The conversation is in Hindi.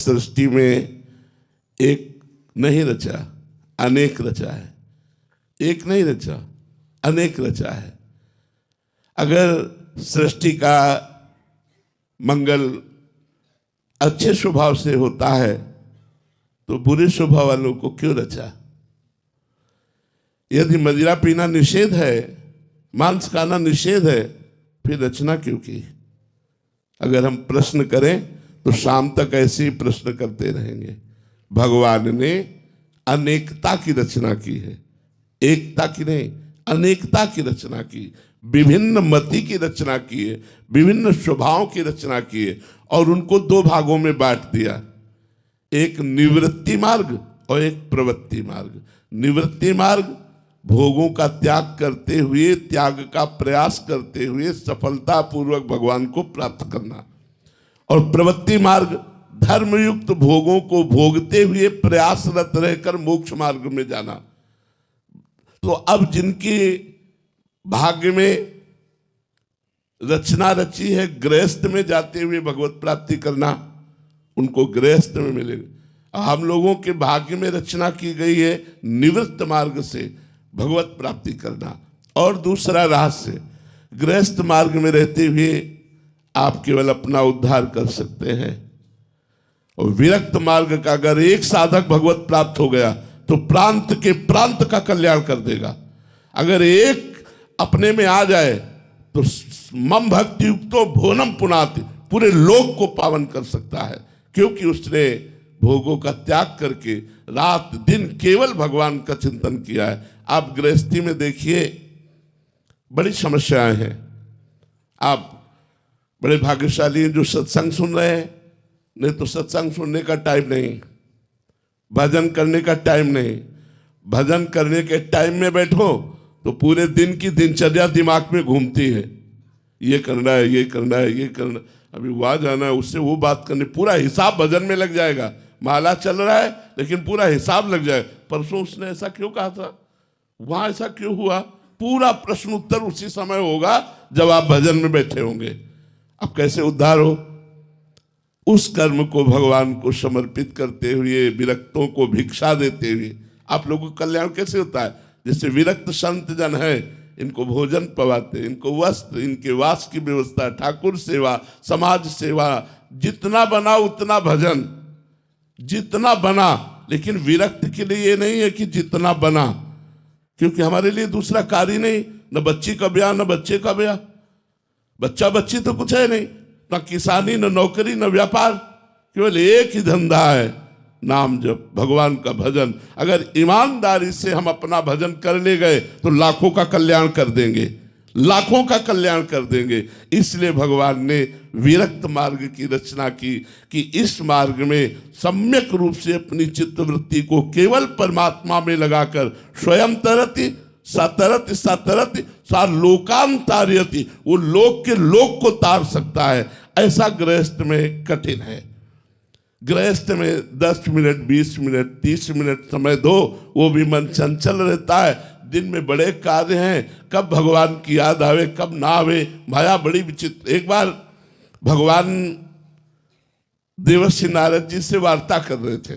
सृष्टि में एक नहीं रचा, अनेक रचा है। एक नहीं रचा, अनेक रचा है। अगर सृष्टि का मंगल अच्छे स्वभाव से होता है तो बुरे स्वभाव वालों को क्यों रचा? यदि मदिरा पीना निषेध है, मांस खाना निषेध है, फिर रचना क्यों की? अगर हम प्रश्न करें तो शाम तक ऐसे ही प्रश्न करते रहेंगे। भगवान ने अनेकता की रचना की है, एकता की नहीं, अनेकता की रचना की, विभिन्न मति की रचना की है, विभिन्न स्वभाव की रचना की है और उनको दो भागों में बांट दिया, एक निवृत्ति मार्ग और एक प्रवृत्ति मार्ग। निवृत्ति मार्ग भोगों का त्याग करते हुए, त्याग का प्रयास करते हुए सफलता पूर्वक भगवान को प्राप्त करना, और प्रवृत्ति मार्ग धर्मयुक्त भोगों को भोगते हुए प्रयासरत रहकर मोक्ष मार्ग में जाना। तो अब जिनकी भाग्य में रचना रची है गृहस्थ में जाते हुए भगवत प्राप्ति करना, उनको गृहस्थ में मिलेगा। हम लोगों के भाग्य में रचना की गई है निवृत्त मार्ग से भगवत प्राप्ति करना, और दूसरा रहस्य, गृहस्थ मार्ग में रहते हुए आप केवल अपना उद्धार कर सकते हैं, और विरक्त मार्ग का अगर एक साधक भगवत प्राप्त हो गया तो प्रांत के प्रांत का कल्याण कर देगा। अगर एक अपने में आ जाए तो मम भक्ति युक्तो भोनम पुनाति, पूरे लोक को पावन कर सकता है, क्योंकि उसने भोगों का त्याग करके रात दिन केवल भगवान का चिंतन किया है। आप गृहस्थी में देखिए बड़ी समस्याएं हैं। आप बड़े भाग्यशाली हैं जो सत्संग सुन रहे हैं, नहीं तो सत्संग सुनने का टाइम नहीं, भजन करने का टाइम नहीं। भजन करने के टाइम में बैठो तो पूरे दिन की दिनचर्या दिमाग में घूमती है, ये करना है, ये करना है, ये करना, अभी वहां जाना है, उससे वो बात करनी, पूरा हिसाब भजन में लग जाएगा। माला चल रहा है लेकिन पूरा हिसाब लग जाएगा। परसों उसने ऐसा क्यों कहा था, वहां ऐसा क्यों हुआ, पूरा प्रश्न उत्तर उसी समय होगा जब आप भजन में बैठे होंगे। अब कैसे उद्धार हो? उस कर्म को भगवान को समर्पित करते हुए, विरक्तों को भिक्षा देते हुए आप लोगों का कल्याण कैसे होता है? जैसे विरक्त संत जन है, इनको भोजन पवाते, इनको वस्त्र, इनके वास की व्यवस्था, ठाकुर सेवा, समाज सेवा, जितना बना उतना भजन, जितना बना। लेकिन विरक्त के लिए ये नहीं है कि जितना बना, क्योंकि हमारे लिए दूसरा कार्य नहीं, न बच्ची का ब्याह न बच्चे का ब्याह, बच्चा बच्ची तो कुछ है नहीं, न किसानी न नौकरी न व्यापार, केवल एक ही धंधा है, नाम जप, भगवान का भजन। अगर ईमानदारी से हम अपना भजन कर ले गए तो लाखों का कल्याण कर देंगे, लाखों का कल्याण कर देंगे। इसलिए भगवान ने विरक्त मार्ग की रचना की कि इस मार्ग में सम्यक रूप से अपनी चित्तवृत्ति को केवल परमात्मा में लगाकर स्वयं तरति सतरति सतरति सा लोकांतार्यति, वो लोक के लोक को तार सकता है। ऐसा गृहस्थ में कठिन है। गृहस्थ में 10 मिनट 20 मिनट 30 मिनट समय दो, वो भी मन चंचल रहता है। दिन में बड़े कार्य हैं, कब भगवान की याद आवे कब ना आवे, माया बड़ी विचित्र। एक बार भगवान देवर्षि नारद जी से वार्ता कर रहे थे,